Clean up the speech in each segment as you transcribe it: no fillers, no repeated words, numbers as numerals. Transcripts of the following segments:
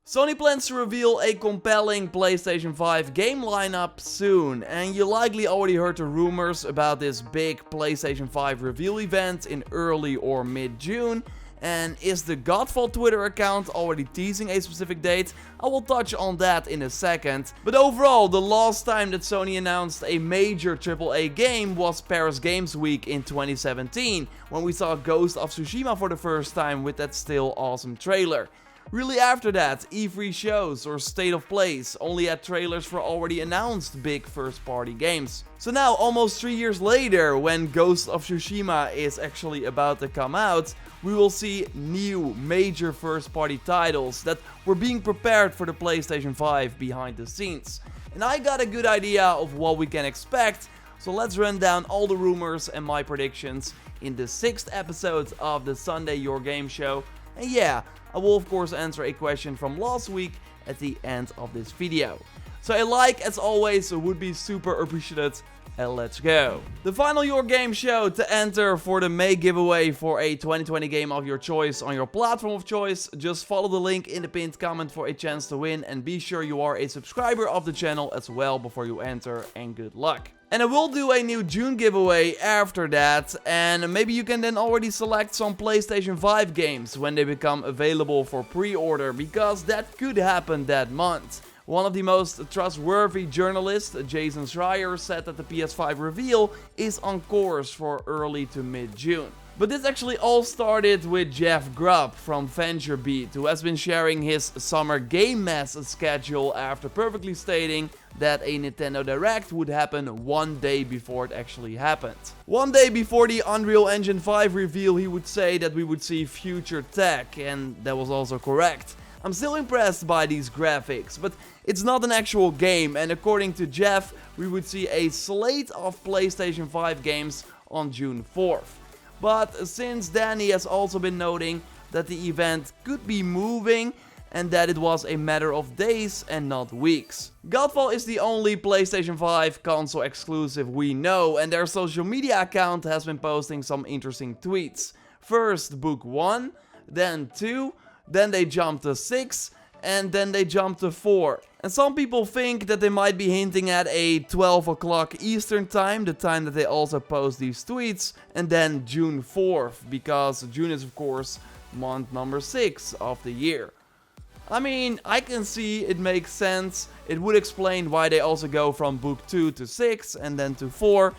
Sony plans to reveal a compelling PlayStation 5 game lineup soon, and you likely already heard the rumors about this big PlayStation 5 reveal event in early or mid-June. And is the Godfall Twitter account already teasing a specific date? I will touch on that in a second. But overall, the last time that Sony announced a major AAA game was Paris Games Week in 2017, when we saw Ghost of Tsushima for the first time with that still awesome trailer. Really after that, E3 shows or State of Plays only had trailers for already announced big first party games. So now, almost 3 years later, when Ghost of Tsushima is actually about to come out, we will see new major first party titles that were being prepared for the PlayStation 5 behind the scenes. And I got a good idea of what we can expect, so let's run down all the rumors and my predictions in the 6th episode of the Sunday Your Game Show. And yeah, I will of course answer a question from last week at the end of this video. So a like as always would be super appreciated, and let's go. The final Your Game Show to enter for the May giveaway for a 2020 game of your choice on your platform of choice. Just follow the link in the pinned comment for a chance to win, and be sure you are a subscriber of the channel as well before you enter, and good luck. And I will do a new June giveaway after that, and maybe you can then already select some PlayStation 5 games when they become available for pre-order, because that could happen that month. One of the most trustworthy journalists, Jason Schreier, said that the PS5 reveal is on course for early to mid-June. But this actually all started with Jeff Grubb from VentureBeat, who has been sharing his summer Game Mess schedule after perfectly stating that a Nintendo Direct would happen one day before it actually happened. One day before the Unreal Engine 5 reveal, he would say that we would see future tech, and that was also correct. I'm still impressed by these graphics, but it's not an actual game, and according to Jeff, we would see a slate of PlayStation 5 games on June 4th. But since then, he has also been noting that the event could be moving and that it was a matter of days and not weeks. Godfall is the only PlayStation 5 console exclusive we know, and their social media account has been posting some interesting tweets. First, book 1, then 2, then they jumped to 6, and then they jumped to 4. And some people think that they might be hinting at a 12 o'clock Eastern time, the time that they also post these tweets, and then June 4th, because June is of course month number 6 of the year. I mean, I can see it makes sense. It would explain why they also go from book 2 to 6 and then to 4.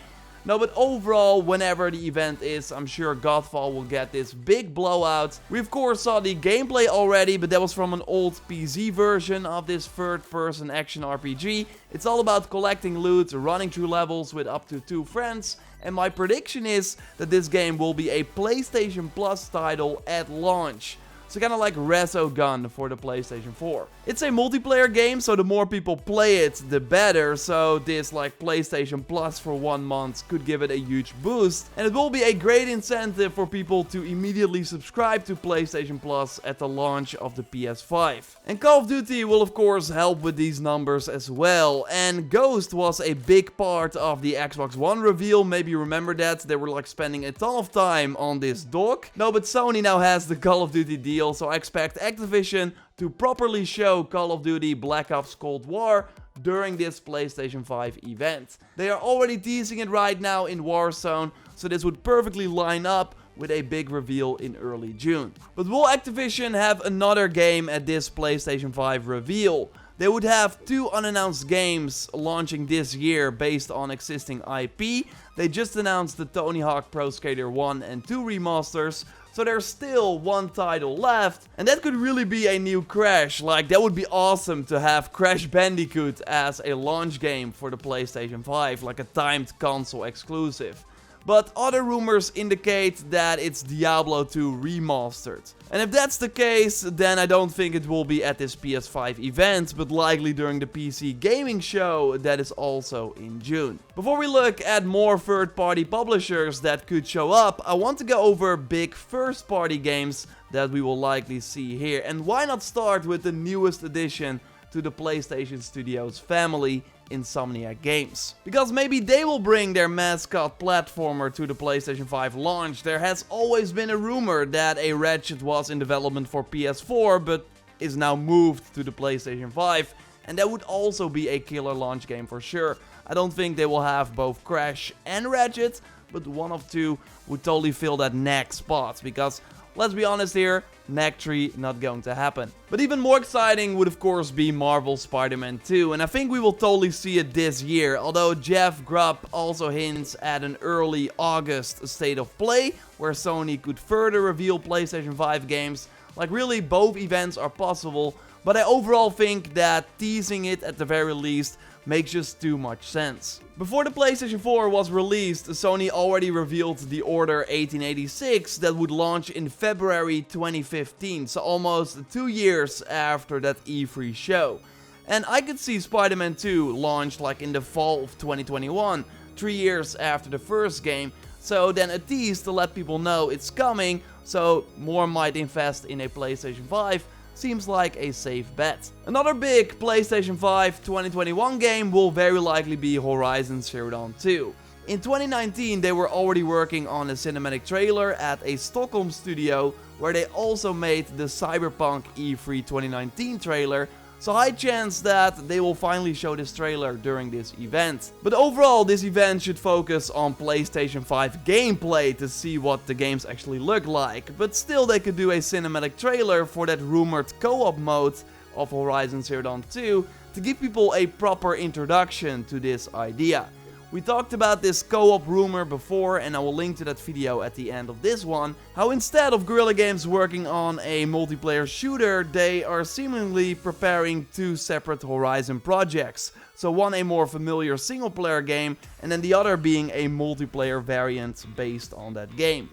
No, but overall, whenever the event is, I'm sure Godfall will get this big blowout. We of course saw the gameplay already, but that was from an old PC version of this third-person action RPG. It's all about collecting loot, running through levels with up to 2 friends, and my prediction is that this game will be a PlayStation Plus title at launch. So kinda like Resogun for the PlayStation 4. It's a multiplayer game, so the more people play it, the better. So this like PlayStation Plus for 1 month could give it a huge boost. And it will be a great incentive for people to immediately subscribe to PlayStation Plus at the launch of the PS5. And Call of Duty will of course help with these numbers as well. And Ghost was a big part of the Xbox One reveal. Maybe you remember that. They were like spending a ton of time on this dock. No, but Sony now has the Call of Duty deal. So I expect Activision to properly show Call of Duty Black Ops Cold War during this PlayStation 5 event. They are already teasing it right now in Warzone, so this would perfectly line up with a big reveal in early June. But will Activision have another game at this PlayStation 5 reveal? They would have 2 unannounced games launching this year based on existing IP. They just announced the Tony Hawk Pro Skater 1 and 2 remasters, so there's still 1 title left, and that could really be a new Crash. Like, that would be awesome to have Crash Bandicoot as a launch game for the PlayStation 5, like a timed console exclusive. But other rumors indicate that it's Diablo 2 remastered. And if that's the case, then I don't think it will be at this PS5 event, but likely during the PC gaming show that is also in June. Before we look at more third-party publishers that could show up, I want to go over big first-party games that we will likely see here. And why not start with the newest addition to the PlayStation Studios family, Insomniac Games. Because maybe they will bring their mascot platformer to the PlayStation 5 launch. There has always been a rumor that a Ratchet was in development for PS4, but is now moved to the PlayStation 5, and that would also be a killer launch game for sure. I don't think they will have both Crash and Ratchet, but one of two would totally fill that neck spot, because let's be honest here, neck 3 not going to happen. But even more exciting would of course be Marvel's Spider-Man 2, and I think we will totally see it this year, although Jeff Grubb also hints at an early August state of play, where Sony could further reveal PlayStation 5 games. Like really, both events are possible, but I overall think that teasing it at the very least makes just too much sense. Before the PlayStation 4 was released, Sony already revealed the Order 1886 that would launch in February 2015, so almost 2 years after that E3 show. And I could see Spider-Man 2 launched like in the fall of 2021, 3 years after the first game, so then a tease to let people know it's coming, so more might invest in a PlayStation 5. Seems like a safe bet. Another big PlayStation 5 2021 game will very likely be Horizon Zero Dawn 2. In 2019 they were already working on a cinematic trailer at a Stockholm studio, where they also made the Cyberpunk E3 2019 trailer, so high chance that they will finally show this trailer during this event. But overall, this event should focus on PlayStation 5 gameplay to see what the games actually look like, but still they could do a cinematic trailer for that rumored co-op mode of Horizon Zero Dawn 2 to give people a proper introduction to this idea. We talked about this co-op rumor before, and I will link to that video at the end of this one. How instead of Guerrilla Games working on a multiplayer shooter, they are seemingly preparing two separate Horizon projects. So one a more familiar single player game, and then the other being a multiplayer variant based on that game.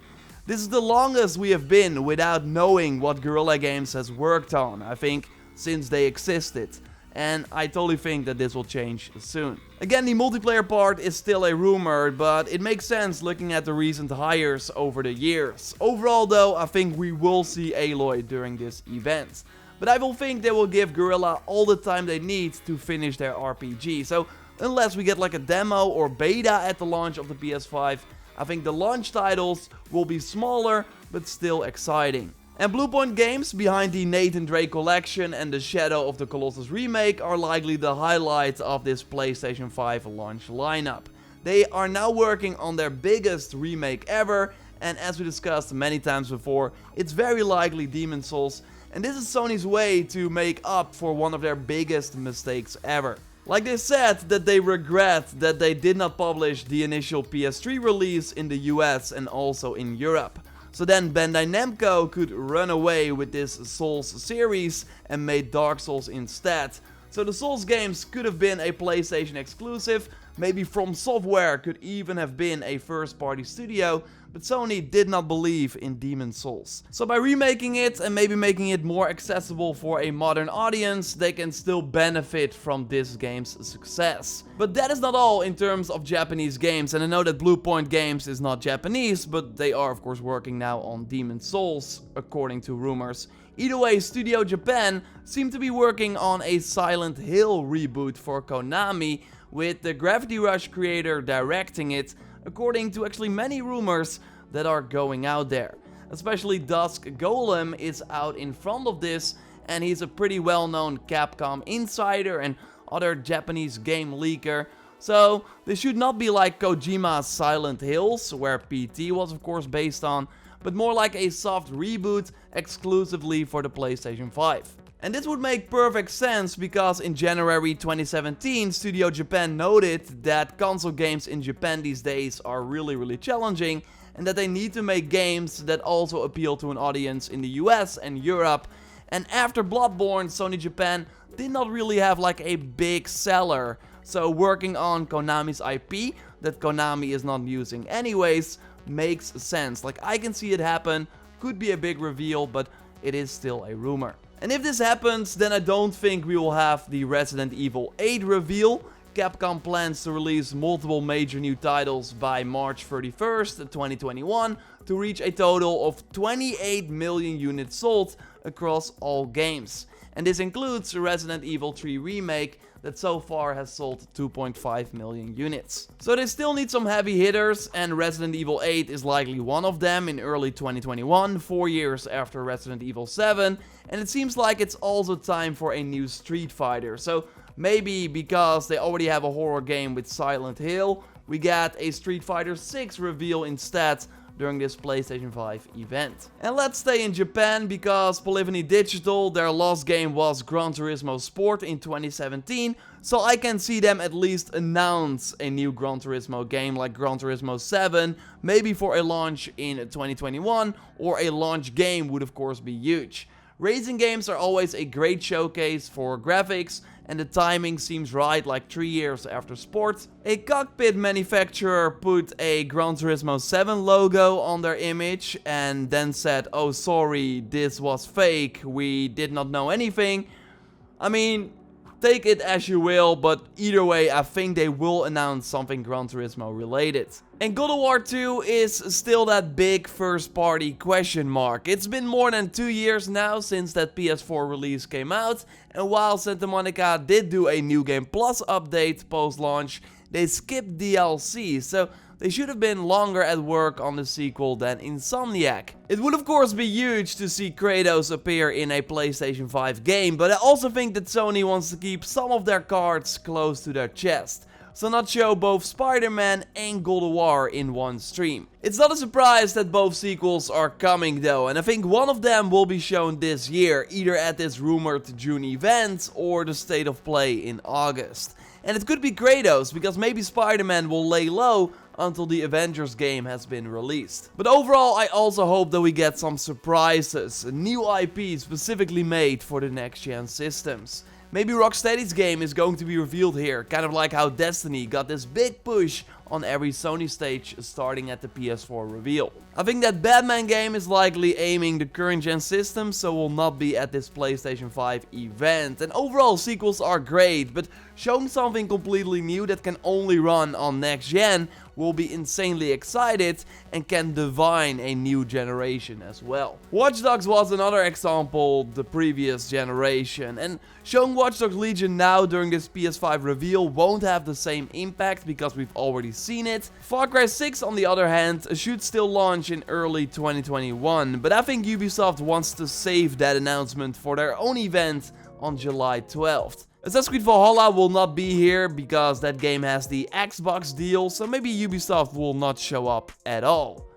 This is the longest we have been without knowing what Guerrilla Games has worked on, I think, since they existed. And I totally think that this will change soon. Again, the multiplayer part is still a rumor, but it makes sense looking at the recent hires over the years. Overall though, I think we will see Aloy during this event. But I will think they will give Guerrilla all the time they need to finish their RPG. So unless we get like a demo or beta at the launch of the PS5, I think the launch titles will be smaller, but still exciting. And Bluepoint Games, behind the Nathan Drake collection and the Shadow of the Colossus remake, are likely the highlights of this PlayStation 5 launch lineup. They are now working on their biggest remake ever, and as we discussed many times before, it's very likely Demon's Souls, and this is Sony's way to make up for one of their biggest mistakes ever. Like they said that they regret that they did not publish the initial PS3 release in the US and also in Europe. So then Bandai Namco could run away with this Souls series and made Dark Souls instead. So the Souls games could have been a PlayStation exclusive, maybe From Software could even have been a first party studio, but Sony did not believe in Demon's Souls. So by remaking it and maybe making it more accessible for a modern audience, they can still benefit from this game's success. But that is not all in terms of Japanese games, and I know that Bluepoint Games is not Japanese, but they are of course working now on Demon's Souls, according to rumors. Either way, Studio Japan seemed to be working on a Silent Hill reboot for Konami, with the Gravity Rush creator directing it, according to actually many rumors that are going out there. Especially Dusk Golem is out in front of this, and he's a pretty well-known Capcom insider and other Japanese game leaker. So this should not be like Kojima's Silent Hills, where PT was of course based on, but more like a soft reboot exclusively for the PlayStation 5. And this would make perfect sense because in January 2017, Studio Japan noted that console games in Japan these days are really challenging, and that they need to make games that also appeal to an audience in the US and Europe. And after Bloodborne, Sony Japan did not really have like a big seller, so working on Konami's IP that Konami is not using anyways makes sense. Like, I can see it happen, could be a big reveal, but it is still a rumor. And if this happens, then I don't think we will have the Resident Evil 8 reveal. Capcom plans to release multiple major new titles by March 31st, 2021 to reach a total of 28 million units sold across all games. and this includes Resident Evil 3 Remake that so far has sold 2.5 million units. So they still need some heavy hitters, and Resident Evil 8 is likely one of them in early 2021, 4 years after Resident Evil 7, and it seems like it's also time for a new Street Fighter. So maybe because they already have a horror game with Silent Hill, we got a Street Fighter 6 reveal instead during this PlayStation 5 event. And let's stay in Japan, because Polyphony Digital, their last game was Gran Turismo Sport in 2017, so I can see them at least announce a new Gran Turismo game like Gran Turismo 7, maybe for a launch in 2021, or a launch game would of course be huge. Racing games are always a great showcase for graphics, and the timing seems right, like 3 years after sport. A cockpit manufacturer put a Gran Turismo 7 logo on their image and then said, "Oh sorry, this was fake, we did not know anything." I mean, take it as you will, but either way, I think they will announce something Gran Turismo related. And God of War 2 is still that big first party question mark. It's been more than 2 years now since that PS4 release came out, and while Santa Monica did do a New Game Plus update post-launch, they skipped DLC, so they should have been longer at work on the sequel than Insomniac. It would of course be huge to see Kratos appear in a PlayStation 5 game, but I also think that Sony wants to keep some of their cards close to their chest, so not show both Spiderman and God of War in one stream. It's not a surprise that both sequels are coming though, and I think one of them will be shown this year, either at this rumored June event or the State of Play in August. And it could be Kratos, because maybe Spider-Man will lay low until the Avengers game has been released. But overall, I also hope that we get some surprises, a new IP specifically made for the next-gen systems. Maybe Rocksteady's game is going to be revealed here, kind of like how Destiny got this big push on every Sony stage starting at the PS4 reveal. I think that Batman game is likely aiming the current gen system, so will not be at this PlayStation 5 event. And overall, sequels are great, but showing something completely new that can only run on next gen will be insanely excited and can define a new generation as well. Watch Dogs was another example the previous generation, and showing Watch Dogs Legion now during this PS5 reveal won't have the same impact because we've already seen it. Far Cry 6 on the other hand should still launch in early 2021, but I think Ubisoft wants to save that announcement for their own event on July 12th. Assassin's Creed Valhalla will not be here because that game has the Xbox deal, so maybe Ubisoft will not show up at all.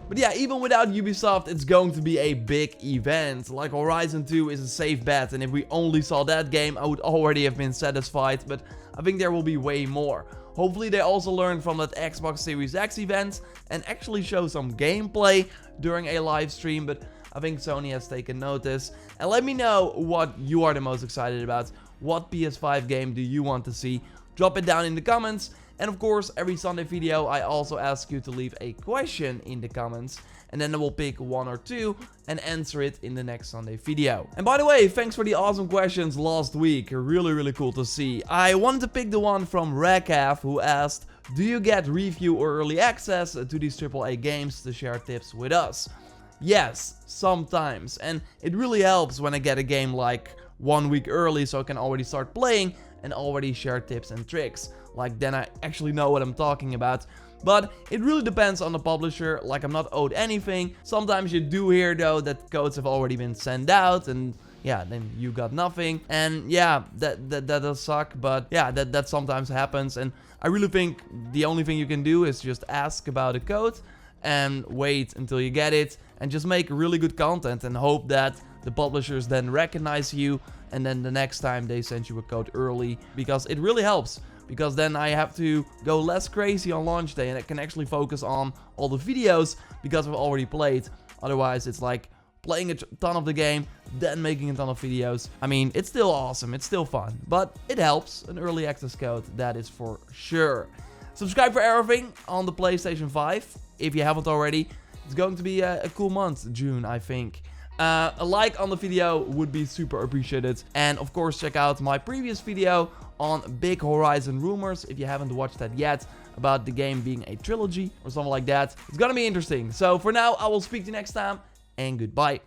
But yeah, even without Ubisoft, it's going to be a big event. Like Horizon 2 is a safe bet, and if we only saw that game, I would already have been satisfied, but I think there will be way more. Hopefully they also learn from that Xbox Series X event and actually show some gameplay during a live stream, but I think Sony has taken notice. And let me know what you are the most excited about. What PS5 game do you want to see? Drop it down in the comments. And of course, every Sunday video, I also ask you to leave a question in the comments. And then I will pick one or two and answer it in the next Sunday video. And by the way, thanks for the awesome questions last week. Really cool to see. I wanted to pick the one from Rakav, who asked, do you get review or early access to these AAA games to share tips with us? Yes, sometimes. And it really helps when I get a game like 1 week early, so I can already start playing and already share tips and tricks. Like, then I actually know what I'm talking about. But it really depends on the publisher. Like, I'm not owed anything. Sometimes you do hear though that codes have already been sent out, and yeah, then you got nothing. And yeah, that does suck, but yeah, that sometimes happens. And I really think the only thing you can do is just ask about a code and wait until you get it, and just make really good content and hope that the publishers then recognize you, and then the next time they send you a code early, because it really helps. Because then I have to go less crazy on launch day, and I can actually focus on all the videos because I've already played. Otherwise, it's like playing a ton of the game, then making a ton of videos. I mean, it's still awesome, it's still fun, but it helps. An early access code, that is for sure. Subscribe for everything on the PlayStation 5 if you haven't already. It's going to be a cool month, June, I think. A like on the video would be super appreciated. And of course, check out my previous video on Big Horizon rumors if you haven't watched that yet, about the game being a trilogy or something like that. It's gonna be interesting. So for now, I will speak to you next time, and goodbye.